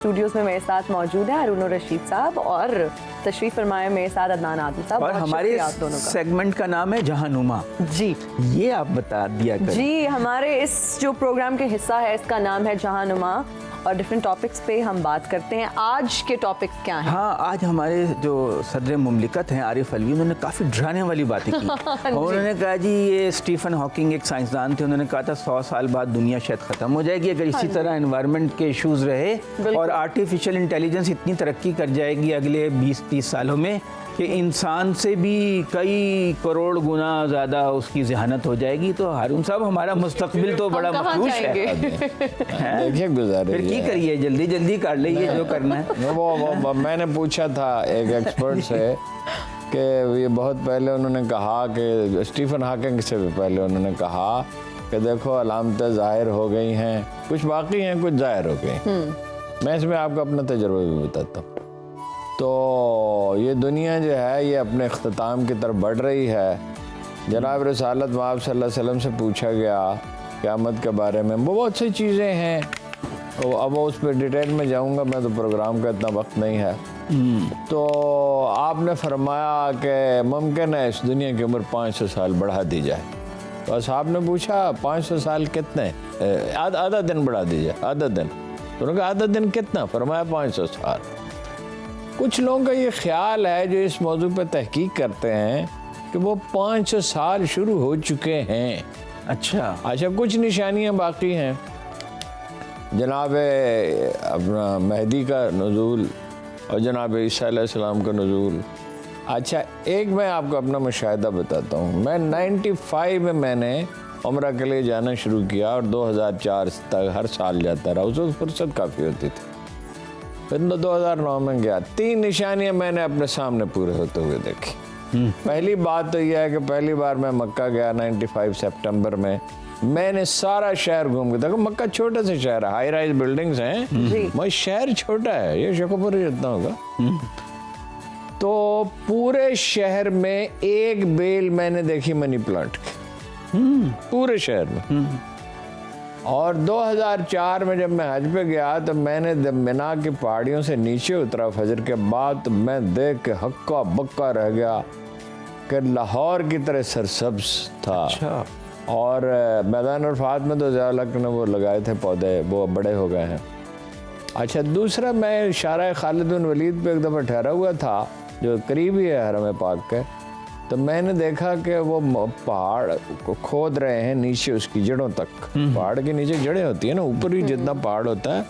Studios میں میرے ساتھ موجود ہیں ارون رشید صاحب اور تشریف فرمائے میرے ساتھ عدنان عادل صاحب. اور ہمارے سیگمنٹ کا نام ہے جہاں نما. جی یہ آپ بتا دیا کریں. جی ہمارے اس جو پروگرام کے حصہ ہے اس کا نام ہے جہاں نما اور ڈفرینٹ ٹاپکس پہ ہم بات کرتے ہیں. آج کے ٹاپکس کیا ہیں؟ ہاں آج ہمارے جو صدر مملکت ہیں عارف علوی, انہوں نے کافی ڈرانے والی باتیں کی. انہوں نے کہا جی یہ اسٹیفن ہاکنگ ایک سائنسدان تھے, انہوں نے کہا تھا 100 سال بعد دنیا شاید ختم ہو جائے گی اگر اسی طرح انوائرمنٹ کے ایشوز رہے اور آرٹیفیشل انٹیلیجنس اتنی ترقی کر جائے گی اگلے 20-30 سالوں میں کہ انسان سے بھی کئی کروڑ گنا زیادہ اس کی ذہانت ہو جائے گی. تو ہارون صاحب ہمارا مستقبل تو بڑا مخدوش ہے. دیکھیے گزارے پھر کی کریے, جلدی جلدی کر لئیے جو کرنا ہے. وہ میں نے پوچھا تھا ایک ایکسپرٹ سے کہ یہ بہت پہلے انہوں نے کہا کہ اسٹیفن ہاکنگ سے بھی پہلے انہوں نے کہا کہ دیکھو علامتیں ظاہر ہو گئی ہیں, کچھ باقی ہیں کچھ ظاہر ہو گئی. میں اس میں آپ کو اپنا تجربہ بھی بتاتا ہوں. تو یہ دنیا جو ہے یہ اپنے اختتام کی طرف بڑھ رہی ہے. جناب رسالت مآب صلی اللہ علیہ وسلم سے پوچھا گیا قیامت کے بارے میں, وہ بہت سی چیزیں ہیں, اب اس پہ ڈیٹیل میں جاؤں گا میں, تو پروگرام کا اتنا وقت نہیں ہے. تو آپ نے فرمایا کہ ممکن ہے اس دنیا کی عمر 500 سال بڑھا دی جائے. تو صاحب نے پوچھا 500 سال کتنے, آدھا دن بڑھا دی جائے, آدھا دن. تو انہوں نے کہا آدھا دن کتنا, فرمایا 500 سال. کچھ لوگوں کا یہ خیال ہے جو اس موضوع پہ تحقیق کرتے ہیں کہ وہ 500 سال شروع ہو چکے ہیں. اچھا کچھ نشانیاں باقی ہیں. جناب اپنا مہدی کا نزول اور جناب عیسیٰ علیہ السلام کا نزول. اچھا ایک میں آپ کو اپنا مشاہدہ بتاتا ہوں. میں 95 میں نے عمرہ کے لیے جانا شروع کیا اور 2004 تک ہر سال جاتا رہا. اس وقت فرصت کافی ہوتی تھی. پھر 2009 میں گیا. 3 نشانیاں میں نے اپنے سامنے پورے ہوتے ہوئے دیکھی. پہلی بات تو یہ ہے کہ پہلی بار میں مکہ گیا 95 سپٹمبر میں. میں نے سارا شہر گھوم کے دیکھا. مکہ چھوٹا سا شہر ہے, ہائی رائز بلڈنگز ہیں, مگر شہر چھوٹا ہے, یہ شکوپور جتنا ہوگا. تو پورے شہر میں ایک بیل میں نے دیکھی منی پلانٹ کی, پورے شہر میں. اور 2004 میں جب میں حج پہ گیا تو میں نے منا کی پہاڑیوں سے نیچے اترا فجر کے بعد, تو میں دیکھ کے ہکا بکا رہ گیا کہ لاہور کی طرح سرسبز تھا. اور میدان عرفات میں تو ضیاء الحق نے وہ لگائے تھے پودے, وہ بڑے ہو گئے ہیں. اچھا دوسرا, میں شارع خالد بن ولید پہ ایک دفعہ ٹھہرا ہوا تھا جو قریب ہی ہے حرم پاک کے. تو میں نے دیکھا کہ وہ پہاڑ کو کھود رہے ہیں نیچے اس کی جڑوں تک. پہاڑ کے نیچے جڑیں ہوتی ہیں نا, اوپر ہی جتنا پہاڑ ہوتا ہے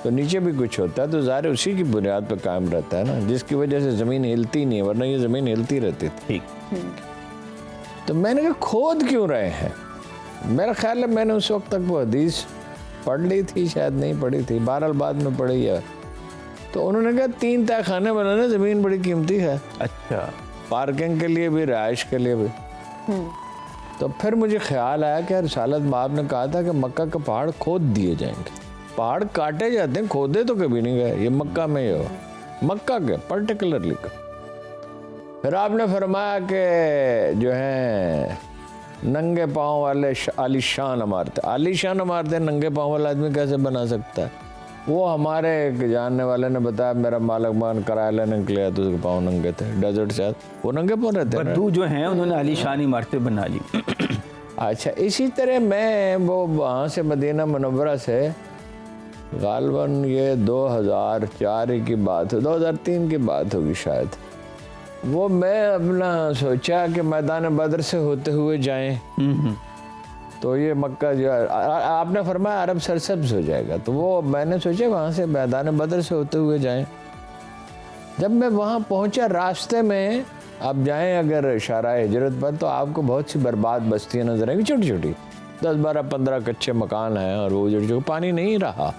تو نیچے بھی کچھ ہوتا ہے, تو ظاہر اسی کی بنیاد پہ قائم رہتا ہے نا, جس کی وجہ سے زمین ہلتی نہیں ہے, ورنہ یہ زمین ہلتی رہتی تھی. تو میں نے کہا کھود کیوں رہے ہیں. میرا خیال ہے میں نے اس وقت تک وہ حدیث پڑھ لی تھی, شاید نہیں پڑھی تھی, بہرحال بعد میں پڑھی ہے. تو انہوں نے کہا 3 تہہ خانے بنانے زمین بڑی قیمتی ہے. اچھا, پارکنگ کے لیے بھی, رہائش کے لیے بھی. تو پھر مجھے خیال آیا کہ رسالت مآب نے کہا تھا کہ مکہ کے پہاڑ کھود دیے جائیں گے. پہاڑ کاٹے جاتے ہیں, کھودے تو کبھی نہیں گئے. یہ مکہ میں ہی ہو, مکہ کے پرٹیکولرلی کا. پھر آپ نے فرمایا کہ جو ہیں ننگے پاؤں والے عالیشان عمارتیں. عالیشان عمارتیں ننگے پاؤں والا آدمی کیسے بنا سکتا ہے؟ وہ ہمارے ایک جاننے والے نے بتایا, میرا مالک مان کرایہ لینے کے لیے تو اس کے پاؤں ننگے تھے ڈیزرٹ سے, وہ ننگے پاؤں رہتے ہیں. بدو جو ہیں انہوں نے عالیشان عمارتیں بنا لی. اچھا اسی طرح میں وہ وہاں سے مدینہ منورہ سے غالباً یہ 2004 کی بات ہے, 2003 کی بات ہوگی شاید, وہ میں اپنا سوچا کہ میدان بدر سے ہوتے ہوئے جائیں. تو یہ مکہ جو آپ نے فرمایا عرب سرسبز ہو جائے گا, تو وہ میں نے سوچا وہاں سے میدان بدر سے ہوتے ہوئے جائیں. جب میں وہاں پہنچا راستے میں, آپ جائیں اگر شارع ہجرت پر تو آپ کو بہت سی برباد بستیاں نظر آئیں گی, چھوٹی چھوٹی 10-12-15 کچے مکان ہیں, اور وہ جو پانی نہیں رہا,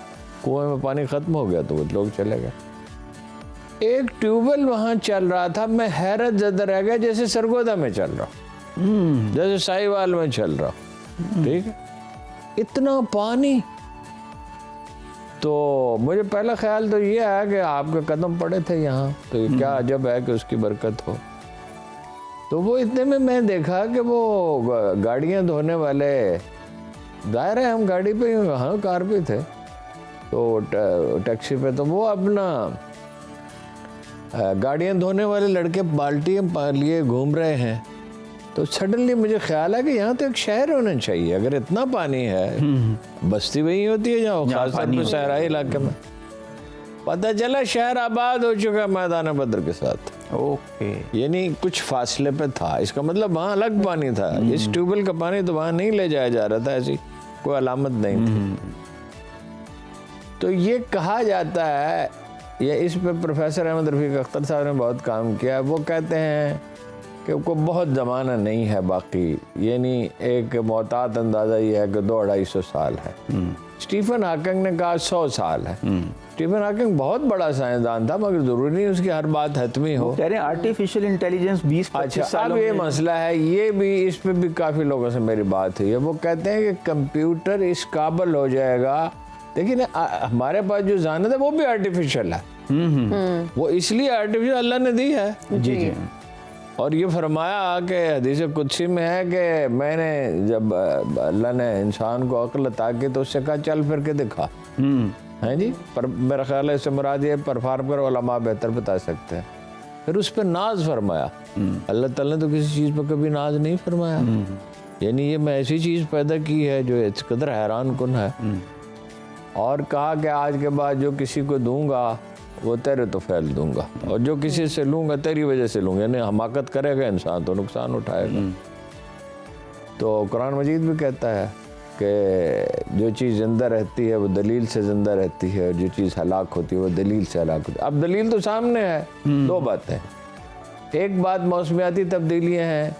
کنویں میں پانی ختم ہو گیا تو وہ لوگ چلے گئے. ایک ٹیوب ویل وہاں چل رہا تھا, میں حیرت زدہ رہ گیا, جیسے سرگودا میں چل رہا, جیسے سائیوال میں چل رہا. ٹھیک ہے, اتنا پانی. تو مجھے پہلا خیال تو یہ آیا کہ آپ کے قدم پڑے تھے یہاں, تو یہ کیا عجب ہے کہ اس کی برکت ہو. تو وہ اتنے میں دیکھا کہ وہ گاڑیاں دھونے والے, ظاہر ہے ہم گاڑی پہ ہاں کار پہ تھے, تو ٹیکسی پہ تو وہ اپنا گاڑیاں دھونے والے لڑکے بالٹیاں لیے گھوم رہے ہیں. تو سڈنلی مجھے خیال ہے کہ یہاں تو ایک شہر ہونا چاہیے, اگر اتنا پانی ہے بستی وہی ہوتی ہے جہاں خاص طور پہ صحرائی علاقے میں. پتہ چلا شہر آباد ہو چکا میدان بدر کے ساتھ. اوکے, یعنی کچھ فاصلے پہ تھا, اس کا مطلب وہاں الگ پانی تھا. اس ٹیوب ویل کا پانی تو وہاں نہیں لے جایا جا رہا تھا, ایسی کوئی علامت نہیں تھی. تو یہ کہا جاتا ہے, یہ اس پہ پروفیسر احمد رفیق اختر صاحب نے بہت کام کیا. وہ کہتے ہیں کہ کو بہت زمانہ نہیں ہے باقی, یعنی ایک محتاط اندازہ یہ ہے کہ 200-250 سال ہے. اسٹیفن ہاکنگ نے کہا 100 سال ہے. اسٹیفن ہاکنگ بہت بڑا سائنسدان تھا, مگر ضروری نہیں اس کی ہر بات حتمی ہو. کہہ رہے ہیں آرٹیفیشیل انٹیلیجنس 20-25 سالوں اب یہ مسئلہ ہے, یہ بھی اس پہ بھی کافی لوگوں سے میری بات ہوئی ہے. وہ کہتے ہیں کہ کمپیوٹر اس قابل ہو جائے گا, لیکن ہمارے پاس جو ذہانت ہے وہ بھی آرٹیفیشیل ہے. وہ اس لیے آرٹیفیشیل اللہ نے دی ہے. جی جی. اور یہ فرمایا کہ حدیث قدسی میں ہے کہ میں نے جب اللہ نے انسان کو عقل عطا کی تو اس سے کہا چل پھر کے دکھا. ہیں جی, پر میرا خیال ہے اس سے مراد یہ پرفارم کرو, علماء بہتر بتا سکتے ہیں. پھر اس پہ ناز فرمایا. اللہ تعالیٰ نے تو کسی چیز پہ کبھی ناز نہیں فرمایا. یعنی یہ میں ایسی چیز پیدا کی ہے جو اس قدر حیران کن ہے. اور کہا کہ آج کے بعد جو کسی کو دوں گا وہ تیرے تو پھیل دوں گا, اور جو کسی سے لوں گا تیری وجہ سے لوں گا. یعنی حماقت کرے گا انسان تو نقصان اٹھائے گا. تو قرآن مجید بھی کہتا ہے کہ جو چیز زندہ رہتی ہے وہ دلیل سے زندہ رہتی ہے, اور جو چیز ہلاک ہوتی ہے وہ دلیل سے ہلاک ہوتی ہے. اب دلیل تو سامنے ہے. دو باتیں, ایک بات موسمیاتی تبدیلیاں ہیں.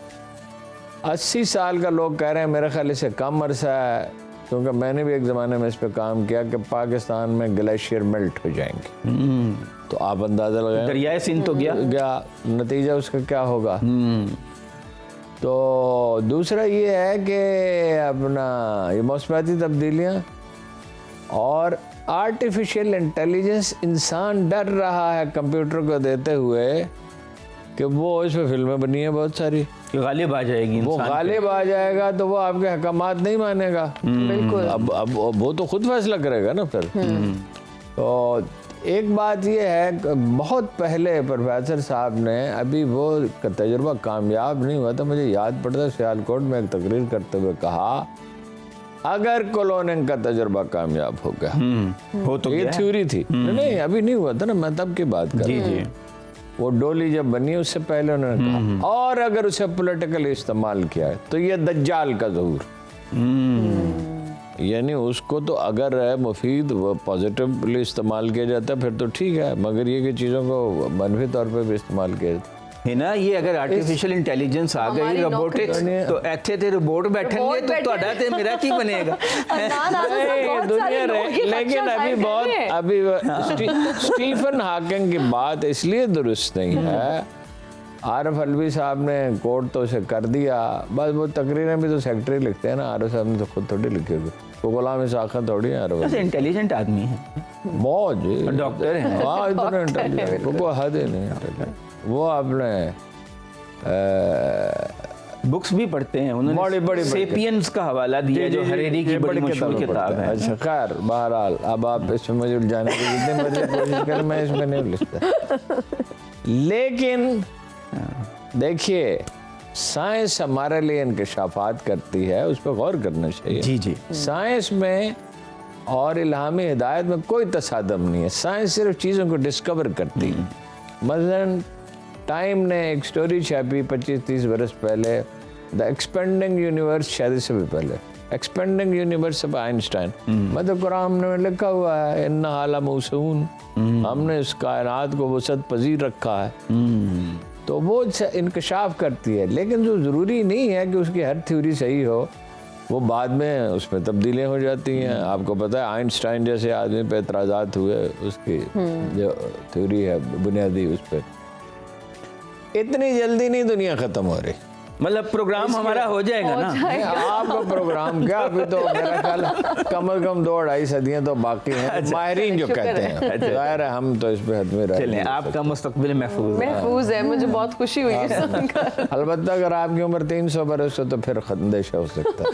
80 سال کا لوگ کہہ رہے ہیں, میرے خیال سے کم عرصہ ہے, کیونکہ میں نے بھی ایک زمانے میں اس پہ کام کیا کہ پاکستان میں گلیشیئر میلٹ ہو جائیں گے. تو آپ اندازہ لگائیں دریائے سندھ تو گیا, نتیجہ اس کا کیا ہوگا. تو دوسرا یہ ہے کہ اپنا یہ موسمیاتی تبدیلیاں اور آرٹیفیشیل انٹیلیجنس. انسان ڈر رہا ہے کمپیوٹر کو دیتے ہوئے کہ وہ اس پہ فلمیں بنی ہیں بہت ساری, غالب آ جائے گی, وہ غالب آ جائے گا تو وہ آپ کے احکامات نہیں مانے گا. بالکل. اب وہ تو خود فیصلہ کرے گا نا پھر. تو ایک بات یہ ہے کہ بہت پہلے پروفیسر صاحب نے, ابھی وہ تجربہ کامیاب نہیں ہوا تھا, مجھے یاد پڑتا ہے سیالکوٹ میں ایک تقریر کرتے ہوئے کہا اگر کلوننگ کا تجربہ کامیاب ہو گیا, ہو تو یہ تھیوری تھی, نہیں ابھی نہیں ہوا تھا نا, میں تب کی بات کر رہا ہوں. وہ ڈولی جب بنی اس سے پہلے انہوں نے کہا, اور اگر اسے پولیٹیکلی استعمال کیا ہے تو یہ دجال کا ظہور. یعنی اس کو تو اگر مفید و پازیٹیولی استعمال کیا جاتا ہے پھر تو ٹھیک ہے, مگر یہ کہ چیزوں کو منفی طور پہ بھی استعمال کیا جاتا ہے نا. یہ اگر آرٹیفیشیل انٹیلیجنس آ گئی, روبوٹکس, تو ایتھے تے روبوٹ بیٹھیں گے تو تہاڈا تے میرا کی بنے گا. دنیا رہے. لیکن ابھی بہت ابھی اسٹیفن ہاکنگ کی بات اس لیے درست نہیں ہے. عارف علوی صاحب نے کوٹ تو اسے کر دیا, بس وہ تقریریں بھی تو سیکرٹری لکھتے ہیں نا, عارف صاحب نے تو خود تھوڑی لکھی ہوگی, وہ غلام اسحاق خان تھوڑی ہیں. عارف انٹیلیجنٹ آدمی ہے, بہت ڈاکٹر ہیں. ہاں اتنا انٹیلیجنٹ, وہ کوئی حد ہی نہیں. وہ آپ نے بکس بھی پڑھتے ہیں, انہوں نے سیپینز کا حوالہ دیا جو ہریری کی بڑی مشہور کتاب ہے. اچھا خیر, بہرحال اب آپ اس میں مجھے الجھانے کی جتنی مرضی کوشش کریں, میں اس میں نہیں لکھتا. لیکن دیکھیے سائنس ہمارے لیے انکشافات کرتی ہے, اس پہ غور کرنا چاہیے. جی جی. سائنس میں اور الہامی ہدایت میں کوئی تصادم نہیں ہے. سائنس صرف چیزوں کو ڈسکور کرتی ہے. مثلاً ٹائم نے ایک سٹوری چھاپی 25-30 برس پہلے, دا ایکسپینڈنگ یونیورس, شاید اس سے بھی پہلے, ایکسپینڈنگ یونیورس آف آئنسٹائن. مطلب قرآن میں لکھا ہوا ہے ان حال موسون, ہم نے اس کائنات کو وسعت پذیر رکھا ہے. تو وہ انکشاف کرتی ہے, لیکن جو ضروری نہیں ہے کہ اس کی ہر تھیوری صحیح ہو. وہ بعد میں اس میں تبدیلیاں ہو جاتی ہیں. آپ کو پتہ ہے آئنسٹائن جیسے آدمی پہ اعتراضات ہوئے, اس کی جو تھیوری ہے بنیادی, اس پہ اتنی جلدی نہیں دنیا ختم ہو رہی. مطلب پروگرام ہمارا ہو جائے گا نا. آپ کا پروگرام کیا, ابھی تو میرا خیال کم از کم 2-2.5 صدیاں تو باقی ہیں. ماہرین جو کہتے ہیں, ظاہر ہے ہم تو اس پہ حتمی رہے. چلیں, آپ کا مستقبل محفوظ ہے. مجھے بہت خوشی ہوئی ہے سن کر. البتہ اگر آپ کی عمر 300 برس ہو تو پھر اندیشہ ہو سکتا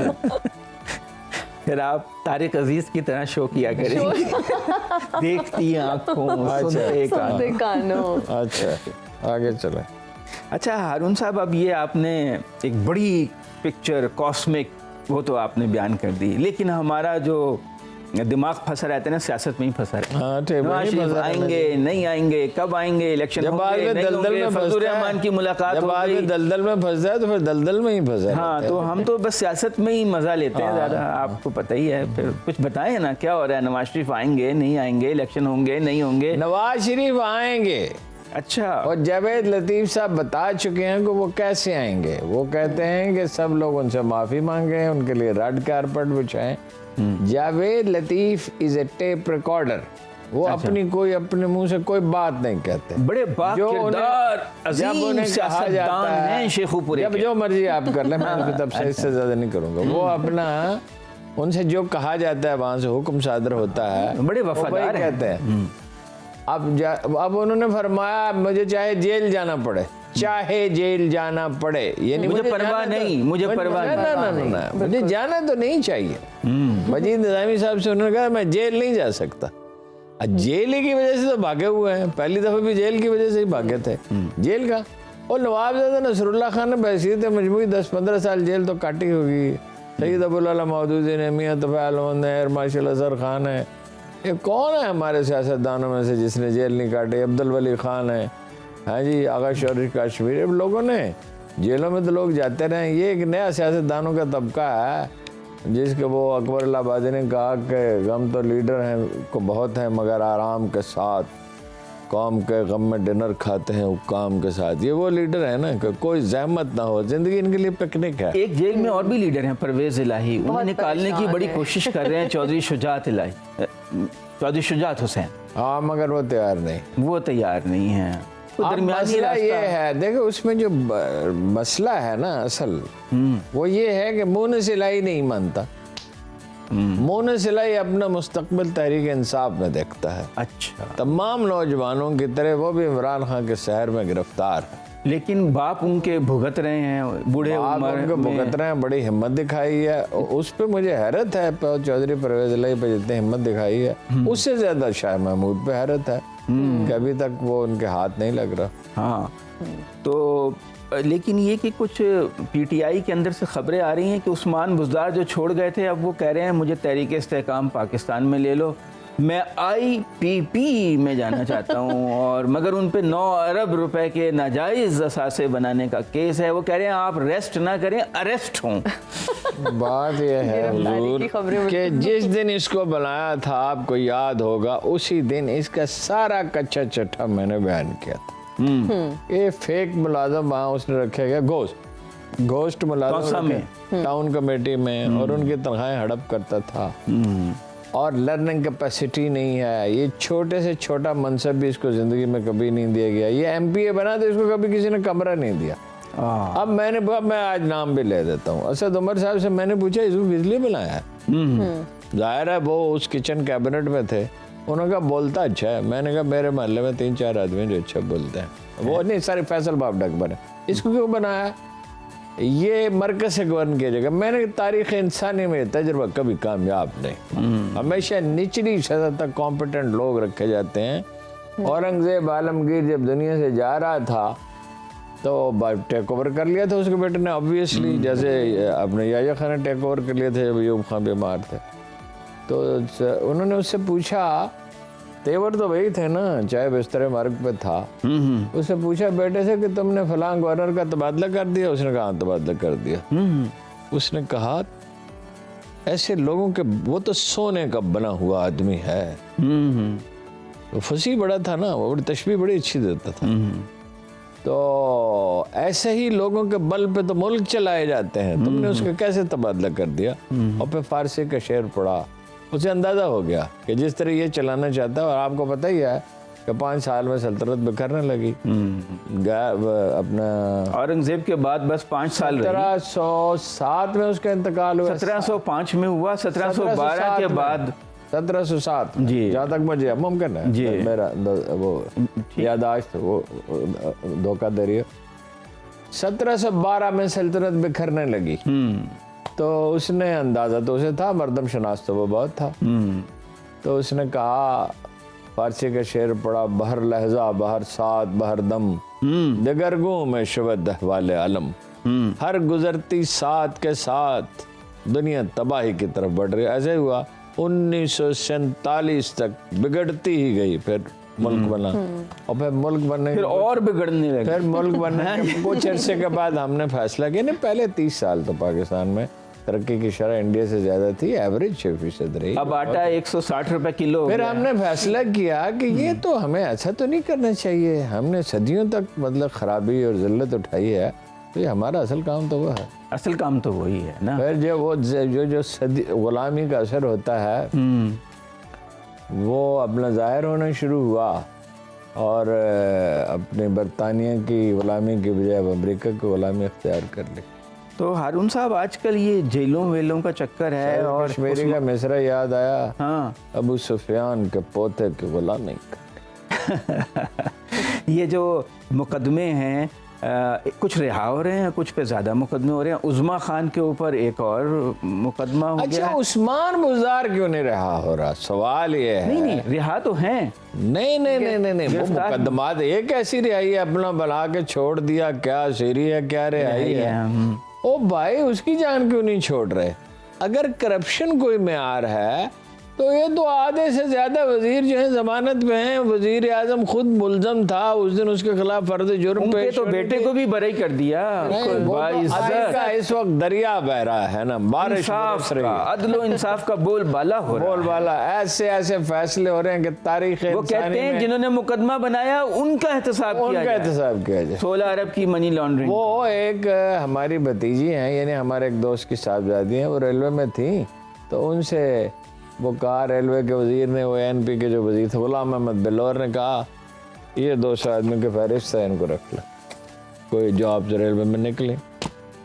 ہے. پھر آپ طارق عزیز کی طرح شو کیا کریں گے. دیکھتی آنکھوں سنتے سنتے کانوں. اچھا آگے چلیں. اچھا ہارون صاحب، اب یہ آپ نے ایک بڑی پکچر کاسمک وہ تو آپ نے بیان کر دی، لیکن ہمارا جو دماغ پھنسا رہتا ہے نا سیاست میں ہی پھنسا رہتا ہے. ہاں ٹھیک نواز شریف آئیں گے نہیں آئیں گے، کب آئیں گے، الیکشن جب آدمی دلدل میں فضل الرحمان کی ملاقات جب ہو آدمی گئی. دلدل میں پھنس جائے تو پھر دلدل میں ہی پھنسا. ہاں تو ہم تو بس سیاست میں ہی مزہ لیتے ہیں زیادہ، آپ کو پتہ ہی ہے. پھر کچھ بتائیں نا کیا ہو رہا ہے، نواز شریف آئیں گے نہیں آئیں گے، الیکشن ہوں گے نہیں ہوں گے؟ نواز شریف آئیں گے. اچھا. اور جاوید لطیف صاحب بتا چکے ہیں کہ وہ کیسے آئیں گے. وہ کہتے ہیں کہ سب لوگ ان سے معافی مانگیں، ان کے لیے ریڈ کارپٹ بچھائیں. جاوید لطیف از اے ٹیپ ریکارڈر. وہ اپنی کوئی اپنے منہ سے کوئی بات نہیں کہتے. بڑے باکردار عظیم سیاستدان ہیں شیخو پورے کے. جو مرضی آپ کر لیں، میں اس کی طرف سے اس سے زیادہ نہیں کروں گا. وہ اپنا ان سے جو کہا جاتا ہے وہاں سے حکم صادر ہوتا ہے، بڑے وفادار کہتے ہیں. اب انہوں نے فرمایا مجھے چاہے جیل جانا پڑے، چاہے جیل جانا پڑے، یعنی مجھے پرواہ نہیں، مجھے پرواہ نہیں، مجھے جانا تو نہیں چاہیے. مجید نظامی صاحب سے انہوں نے کہا میں جیل نہیں جا سکتا. جیل کی وجہ سے تو بھاگے ہوئے ہیں، پہلی دفعہ بھی جیل کی وجہ سے ہی بھاگے تھے. جیل کا اور نوابزادہ نصر اللہ خان نے بحثیت مجموعی 10-15 سال جیل تو کاٹی ہوگی. سید ابوالعلا مودودی نے، میاں طفیل احمد نے، ایئر مارشل اظہر خان ہے. یہ کون ہے ہمارے سیاستدانوں میں سے جس نے جیل نہیں کاٹی؟ عبد الولی خان ہے، ہاں جی، آغا شوری کاشمیری. اب لوگوں نے جیلوں میں تو لوگ جاتے رہے. یہ ایک نیا سیاستدانوں کا طبقہ ہے جس کے وہ اکبر اللہ آبادی نے کہا کہ غم تو لیڈر ہیں کو بہت ہیں مگر آرام کے ساتھ قوم کے غم میں ڈنر کھاتے ہیں حکام کے ساتھ. یہ وہ لیڈر ہیں نا کہ کوئی زحمت نہ ہو، زندگی ان کے لیے پکنک ہے. ایک جیل میں اور بھی لیڈر ہیں، پرویز الہی، انہیں نکالنے کی بڑی کوشش کر رہے ہیں. چودھری شجاعت الہی، چودھری شجاعت حسین. ہاں مگر وہ تیار نہیں، وہ تیار نہیں ہیں. مسئلہ یہ ہے، دیکھو اس میں جو مسئلہ ہے نا اصل وہ یہ ہے کہ مونس الہی نہیں مانتا. مونس الہی اپنا مستقبل تحریک انصاف میں دیکھتا ہے. اچھا. تمام نوجوانوں کی طرح وہ بھی عمران خان کے شہر میں گرفتار ہے. لیکن باپ ان کے بھگت رہے ہیں، بوڑھے عمر ان کو بھگت رہے ہیں، بڑی ہمت دکھائی ہے. اس پہ مجھے حیرت ہے چودھری پرویز الہی پہ جتنی ہمت دکھائی ہے اس سے زیادہ شاہ محمود پہ حیرت ہے کہ ابھی تک وہ ان کے ہاتھ نہیں لگ رہا. ہاں تو لیکن یہ کہ کچھ پی ٹی آئی کے اندر سے خبریں آ رہی ہیں کہ عثمان بزدار جو چھوڑ گئے تھے اب وہ کہہ رہے ہیں مجھے تحریک استحکام پاکستان میں لے لو، میں آئی پی پی میں جانا چاہتا ہوں. اور مگر ان پہ 9 ارب روپے کے ناجائز اثاثے بنانے کا کیس ہے. وہ کہہ رہے ہیں آپ ریسٹ نہ کریں، اریسٹ ہوں. بات یہ ہے حضور کہ جس دن اس کو بنایا تھا آپ کو یاد ہوگا اسی دن اس کا سارا کچا چٹھا میں نے بیان کیا تھا. یہ فیک ملازم وہاں اس نے رکھے گیا، گھوسٹ ملازم ٹاؤن کمیٹی میں، اور ان کی تنخواہیں ہڑپ کرتا تھا اور لرننگ کیپیسٹی نہیں ہے. یہ چھوٹے سے چھوٹا منصب بھی اس کو زندگی میں کبھی نہیں دیا گیا. یہ ایم پی اے بنا تو اس کو کبھی کسی نے کمرہ نہیں دیا. اب میں آج نام بھی لے دیتا ہوں. اسد عمر صاحب سے میں نے پوچھا اس کو بجلی بلایا ہے؟ ظاہر ہے وہ اس کچن کیبنٹ میں تھے. انہوں نے کہا بولتا اچھا ہے. میں نے کہا میرے محلے میں 3-4 آدمی جو اچھا بولتے ہیں. وہ نہیں سارے فیصل باب ڈکبر ہے. اس کو کیوں بنایا؟ یہ مرکز سے گورن کیا جائے گا. میں نے تاریخ انسانی میں تجربہ کبھی کامیاب نہیں. ہمیشہ نچلی سطح تک کمپیٹنٹ لوگ رکھے جاتے ہیں. اورنگزیب عالمگیر جب دنیا سے جا رہا تھا تو ٹیک اوور کر لیا تھا اس کے بیٹے نے obviously، جیسے اپنے یحییٰ خان نے ٹیک اوور کر لیا تھا جب ایوب خان بیمار تھے. تو انہوں نے اس سے پوچھا، تیور تو وہی تھے نا، چاہے بستر مرگ پہ تھا. اس سے پوچھا بیٹے سے کہ تم نے فلاں گورنر کا تبادلہ کر دیا؟ اس نے کہا ہاں تبادلہ کر دیا. اس نے کہا ایسے لوگوں کے وہ تو سونے کا بنا ہوا آدمی ہے. فصیح بڑا تھا نا، وہ تشبیہ بڑی اچھی دیتا تھا. تو ایسے ہی لوگوں کے بل پہ تو ملک چلائے جاتے ہیں. تم نے اس کا کیسے تبادلہ کر دیا؟ اور پھر فارسی کا شعر پڑھا. اسے اندازہ ہو گیا کہ جس طرح یہ چلانا چاہتا ہے. اور آپ کو پتہ ہی ہے کہ 5 سال میں سلطنت بکھرنے لگی. اپنا اورنگزیب کے بعد بس 5 سال رہی. 1707 میں اس کا انتقال ہوا. 1705 میں ہوا. 1712 کے بعد 1707 جی، جہاں تک مجھے ممکن ہے جی میرا وہ یاداشت وہ دھوکہ دے رہی ہے. 1712 میں سلطنت بکھرنے لگی. تو اس نے اندازہ تو اسے تھا، مردم شناس تو وہ بہت تھا، تو اس نے کہا، فارسی کا شعر پڑھا، بہر لہجہ بہر ساتھ بہر دم، دگرگوں میں شود احوال علم، ہر گزرتی ساتھ کے ساتھ دنیا تباہی کی طرف بڑھ رہی. ایسے ہوا 1947 تک بگڑتی ہی گئی، پھر ملک بنا، اور پھر ملک بننے پھر اور بگڑنے لگے. پھر ملک بننے کے کچھ عرصے کے بعد ہم نے فیصلہ کیا، نہیں پہلے 30 سال تو پاکستان میں ترقی کی شرح انڈیا سے زیادہ تھی، ایوریج 6% رہی. اب آٹا 160 روپے کلو. پھر ہم نے فیصلہ کیا کہ یہ تو ہمیں ایسا تو نہیں کرنا چاہیے، ہم نے صدیوں تک مطلب خرابی اور ذلت اٹھائی ہے، تو یہ ہمارا اصل کام تو وہ ہے. اصل کام تو وہی ہے نا. پھر جو غلامی کا اثر ہوتا ہے وہ اپنا ظاہر ہونا شروع ہوا، اور اپنے برطانیہ کی غلامی کی بجائے امریکہ کی غلامی اختیار کر لی. تو ہارون صاحب آج کل یہ جیلوں ویلوں کا چکر ہے، اور کشمیری کا مصرع یاد آیا، ہاں ابو سفیان کے پوتے کی غلامی. یہ جو مقدمے ہیں کچھ رہا ہو رہے ہیں، کچھ پہ زیادہ مقدمے ہو رہے ہیں. عظما خان کے اوپر ایک اور مقدمہ ہو گیا. اچھا عثمان بزدار کیوں نہیں رہا ہو رہا؟ سوال یہ ہے. نہیں رہا تو ہیں. نہیں وہ مقدمات ایک ایسی رہائی ہے، اپنا بنا کے چھوڑ دیا، کیا سیری ہے کیا رہائی ہے. او بھائی اس کی جان کیوں نہیں چھوڑ رہے؟ اگر کرپشن کوئی معیار ہے تو یہ تو آدھے سے زیادہ وزیر جو ہیں ضمانت پہ ہیں. وزیر اعظم خود ملزم تھا، اس دن اس کے خلاف فرض جرم پیش، تو بیٹے کو بھی بری کر دیا. اس وقت دریا بہ رہا ہے نا، بارش عدل و انصاف کا بول بالا ہو رہا ہے. بول بالا ایسے فیصلے ہو رہے ہیں کہ تاریخ وہ کہتے ہیں جنہوں نے مقدمہ بنایا ان کا احتساب کیا جائے. 16 ارب کی منی لانڈرنگ. وہ ایک ہماری بھتیجی ہیں، یعنی ہمارے ایک دوست کی صاحبزادی ہیں، وہ ریلوے میں تھیں، تو ان سے وہ کہا ریلوے کے وزیر نے، وہ این پی کے جو وزیر تھے غلام احمد بلور نے کہا یہ 200 آدمیوں کے فہرست ہے، ان کو رکھ لیں، کوئی جاب سے ریلوے میں نکلے.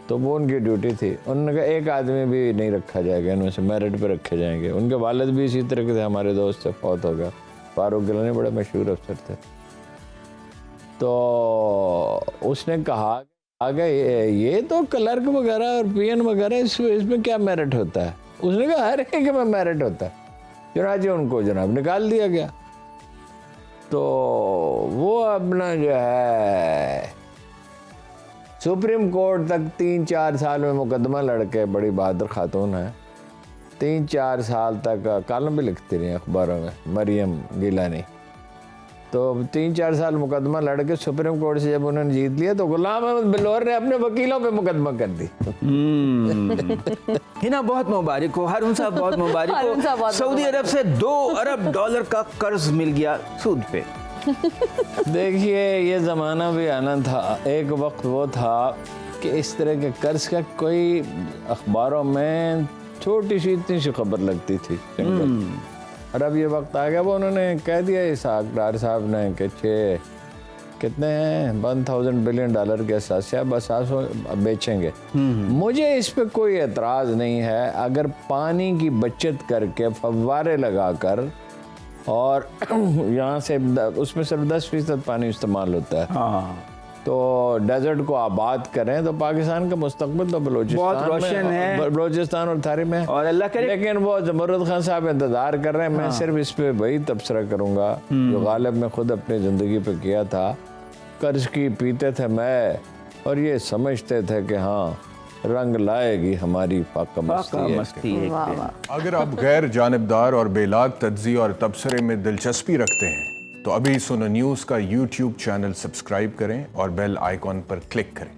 تو وہ ان کی ڈیوٹی تھی. انہوں نے کہا ایک آدمی بھی نہیں رکھا جائے گا، ان میں سے میرٹ پہ رکھے جائیں گے. ان کے والد بھی اسی طرح کے تھے، ہمارے دوست سے فوت ہو گیا. فاروق گیلانی بڑے مشہور افسر تھے. تو اس نے کہا یہ تو کلرک وغیرہ اور پی این وغیرہ اس میں کیا میرٹ ہوتا ہے؟ اس نے کہا ہر ایک میں میرٹ ہوتا ہے. چنانچہ ان کو جناب نکال دیا گیا. تو وہ اپنا جو ہے سپریم کورٹ تک 3-4 سال میں مقدمہ لڑ کے، بڑی بہادر خاتون ہے، 3-4 سال تک کالم بھی لکھتی رہی اخباروں میں، مریم گیلانی. تو 3-4 سال مقدمہ لڑ کے سپریم کورٹ سے جب انہوں نے جیت لیا تو غلام احمد بلور نے اپنے وکیلوں پہ مقدمہ کر دی. ہنا بہت مبارک ہو ہارون صاحب، بہت مبارک ہو. سعودی عرب سے $2 ارب کا قرض مل گیا سود پہ. دیکھیے یہ زمانہ بھی آنا تھا. ایک وقت وہ تھا کہ اس طرح کے قرض کا کوئی اخباروں میں چھوٹی سی اتنی سی خبر لگتی تھی، اور اب یہ وقت آ گیا. وہ انہوں نے کہہ دیا اسحاق ڈار صاحب نے کہ کتنے ہیں $1,000 بلین کے اثاثیہ بس بیچیں گے. مجھے اس پہ کوئی اعتراض نہیں ہے. اگر پانی کی بچت کر کے فوارے لگا کر، اور یہاں سے اس میں صرف 10% پانی استعمال ہوتا ہے، تو ڈیزرٹ کو آباد کریں تو پاکستان کا مستقبل تو بہت روشن ہے، بلوچستان اور تھاری میں، اور اللہ کرے. لیکن وہ زمرد خان صاحب انتظار کر رہے ہیں. میں صرف اس پہ وہی تبصرہ کروں گا جو غالب میں خود اپنی زندگی پہ کیا تھا. قرض کی پیتے تھے میں، اور یہ سمجھتے تھے کہ ہاں رنگ لائے گی ہماری فاقہ مستی. اگر آپ غیر جانبدار اور بے لاگ تجزیے اور تبصرے میں دلچسپی رکھتے ہیں تو ابھی سنو نیوز کا YouTube چینل سبسکرائب کریں اور بیل آئیکن پر کلک کریں.